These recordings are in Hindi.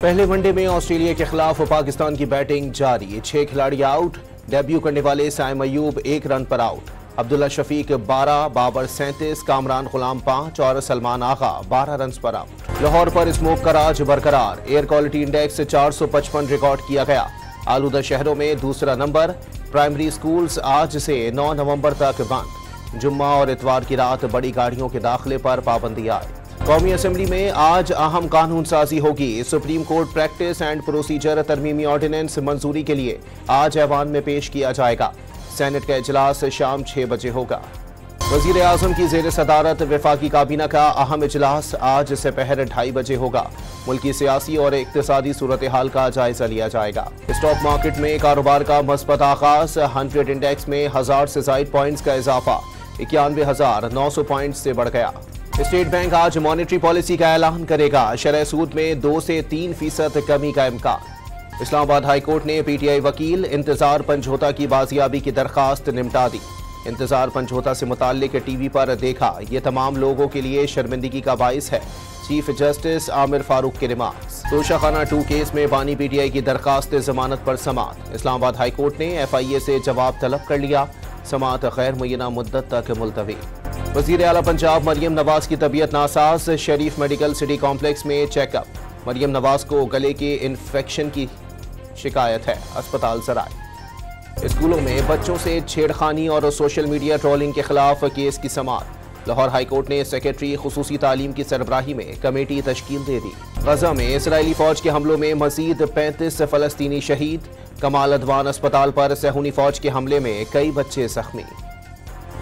पहले वनडे में ऑस्ट्रेलिया के खिलाफ पाकिस्तान की बैटिंग जारी। 6 खिलाड़ी आउट। डेब्यू करने वाले साइम अयूब 1 रन पर आउट। अब्दुल्ला शफीक 12, बाबर 37, कामरान गुलाम 5 और सलमान आगा 12 रन पर आउट। लाहौर पर स्मोक का राज बरकरार। एयर क्वालिटी इंडेक्स 455 रिकॉर्ड किया गया। आलूदा शहरों में दूसरा नंबर। प्राइमरी स्कूल्स आज से 9 नवंबर तक बंद। जुम्मा और इतवार की रात बड़ी गाड़ियों के दाखिले पर पाबंदी आई। कौमी असेंबली में आज अहम कानून साजी होगी। Supreme Court Practice and Procedure तरमीमी ऑर्डिनेंस मंजूरी के लिए आज ऐवान में पेश किया जाएगा। सेनेट का इजलास शाम 6 बजे होगा। वजीर आजम की जेर सदारत वफाकी काबीना का अहम इजलास आज दोपहर 2:30 बजे होगा। मुल्की सियासी और इक्तिसादी सूरत हाल का जायजा लिया जाएगा। स्टॉक मार्केट में कारोबार का मस्बत आगाज। 100 इंडेक्स में 1000 से ज्यादा पॉइंट्स का इजाफा 91,900 पॉइंट्स से बढ़ गया। स्टेट बैंक आज मॉनेटरी पॉलिसी का ऐलान करेगा। शरह सूद में 2 से 3% कमी का इम्कान। इस्लामाबाद हाई कोर्ट ने पीटीआई वकील इंतजार पंजोता की बाजियाबी की दरखास्त निपटा दी। इंतजार पंजोता से मुताल्लिक टीवी पर देखा, ये तमाम लोगों के लिए शर्मिंदगी का बाइस है। चीफ जस्टिस आमिर फारूक के रिमार्क्स। तोशाखाना 2 केस में बानी पीटीआई की दरखास्त जमानत पर समाअत। इस्लामाबाद हाई कोर्ट ने FIA से जवाब तलब कर लिया। समाअत गैर मुय्यना मुद्दत तक मुलतवी। वज़ीर आला पंजाब मरियम नवाज की तबीयत नासाज। शरीफ मेडिकल सिटी कॉम्प्लेक्स में चेकअप। मरियम नवाज को गले के इन्फेक्शन की शिकायत है, अस्पताल सराय। स्कूलों में बच्चों से छेड़खानी और सोशल मीडिया ट्रोलिंग के खिलाफ केस की समाअत। लाहौर हाई कोर्ट ने सेक्रेटरी खुसूसी तालीम की सरबराही में कमेटी तश्कील दे दी। गजा में इसराइली फौज के हमलों में मजीद 35 फलस्तीनी शहीद। कमाल अदवान अस्पताल पर सहूनी फौज के हमले में कई बच्चे जख्मी।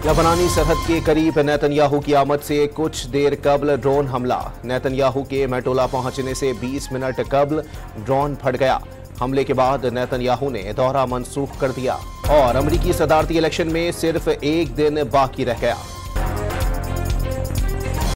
लबनानी सरहद के करीब नेतन्याहू की आमद से कुछ देर कबल ड्रोन हमला। नेतन्याहू के मेटोला पहुंचने से 20 मिनट कबल ड्रोन फट गया। हमले के बाद नेतन्याहू ने दौरा मनसूख कर दिया। और अमरीकी सदारती इलेक्शन में सिर्फ 1 दिन बाकी रह गया।